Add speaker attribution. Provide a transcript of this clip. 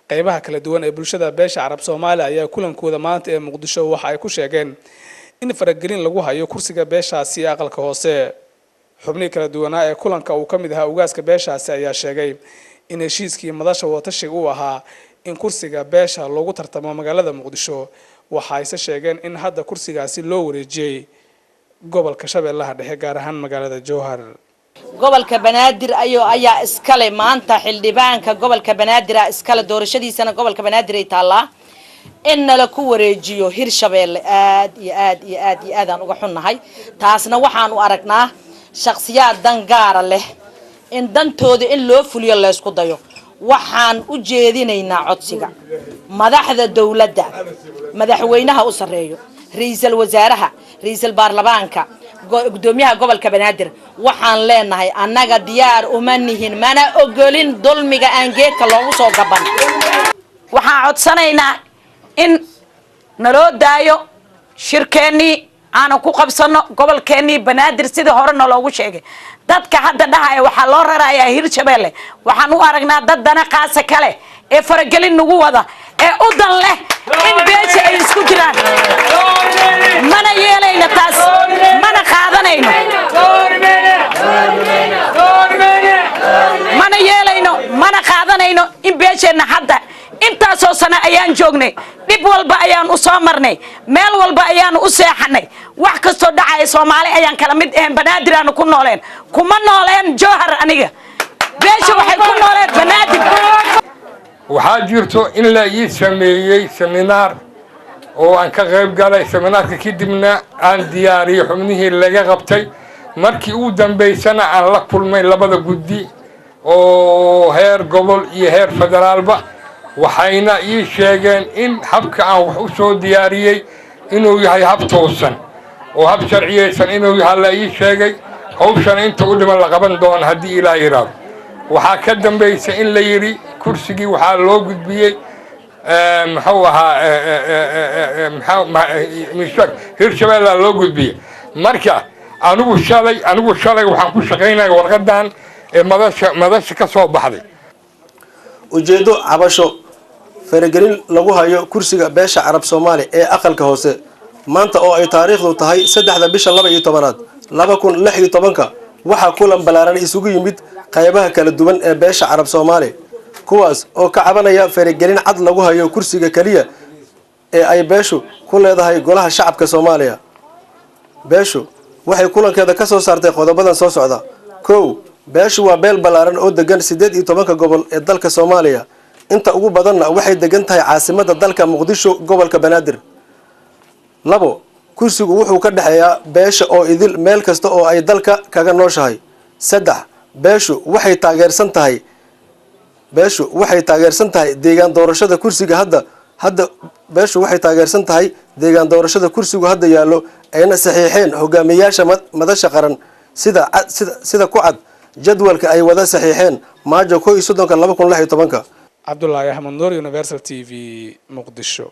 Speaker 1: qaybaha kala duwan ee bulshada beesha Carab Soomaali ayaa kulankooda maanta ee Muqdisho waxa ay ku sheegeen in faragelin lagu hayo kursiga beeshaasi aqalka hoose xubnihi kala duwanaa ee kulanka uu kamid ahaa ugaaska beeshaasi ayaa sheegay in heshiiskii madasha wadatashiga uu ahaa in kursiga beesha loogu tartamo magaalada Muqdisho waxa ay sheegeen in hadda kursigaasi loo wareejiyay gobolka Shabeellaha Dhexe gaar ahaan magaalada Jowhar
Speaker 2: gobolka Banaadir ayaa iskale maanta xildhibaanka gobolka Banaadir iskale doorashadiisana gobolka Banaadir ay taala in la ku wareejiyo Hirshabeelle aad aan uga xunnahay taasna waxaan u aragnaa shakhsiyaad dan gaar leh in dantooda in loo fuliyo la isku dayo waxaan u jeedinaynaa codsiga madaxda dawladda madaxweynaha u sareeyo ra'iisul wasaaraha ra'iisul baarlamaanka gudoomiyaha gobolka Banaadir waxaan leenahay annaga diyaar uma nihin mana ogolin dulmiga aan geedka loogu soo gaban waxaan codsanaynaa in naloo daayo shirkeeni aan ku qabsano gobolkeeni Banaadir sida hore loogu sheegay dadka hadda dhahay waxa loo rarayaa Hirshabeelle waxaan u aragnaa dad dana qaas kale ee faragelin nagu wada ee u dan leh in beesha ay isku jiraan mana yeelayna taas mana qaadanayno mana yeelayno mana qaadanayno in beeshana hadda intaasoo sana ayaan joognay dib walba ayaan u soo marnay meel walba ayaan u seexanay wax kasto dhacay Soomaali ayaan kala mid ah Banaadir aan ku nooleen kuma nooleen Jowhar aniga beesha waxay ku nooleen Banaadir
Speaker 3: waxaa jirto in la ii sameeyay seminar oo aan ka qayb galay seminaarka kadibna aan diyaariyay xubnihii laga qabtay markii uu dambeysana aan la kulmay labada guddi oo heer gobol iyo heer federaalba waxayna ii sheegeen in habka aan wax u soo diyaariyay inuu yahay hab toosan oo hab sharciyeysan inuu yahay la ii sheegay hawshan inta u dhiman la qaban doono haddii Ilaahay yiraahdo waxaa ka dambeysay in la yiri kursigii waxaa loo gudbiyay muxuu ahaa Hirshabeelle loo gudbiyay marka anigu shalay waxaan ku shaqeynaa warqadan ee madasha ka soo baxday
Speaker 4: ujeedo cabasho faragelin lagu hayo kursiga beesha Carab Soomaali ee aqalka hoose maanta oo ay taariikhdu tahay 3 bisha 12 2016 waxa kulan balaaran isugu yimid qaybaha kala duwan ee beesha Carab Soomaali kuwaas oo ka cabanaya faragelin cad lagu hayo kursiga kaliya ee ay beeshu ku leedahay golaha shacabka Soomaaliya beeshu waxay kulankeeda ka soo saartay qodobadan soo socda beeshu waa beel balaaran oo degan 18 gobol ee dalka Soomaaliya inta ugu badanna waxay degan tahay caasimadda dalka Muqdisho gobolka Banaadir 2 kursigu wuxuu ka dhaxeeyaa beesha oo idil meel kasta oo ay dalka kaga nooshahay 3 beeshu waxay taageersan tahay deegaan doorashada kursiga hadda beeshu waxay taageersan tahay deegaan doorashada kursigu hadda yaalo ayna saxiixeen hogaamiyaasha madasha qaran sida ku cad jadwalka ay wada saxiixeen Maajo 31 2016
Speaker 1: Abdullaahi Ahmed Nuur Universal TV Muqdisho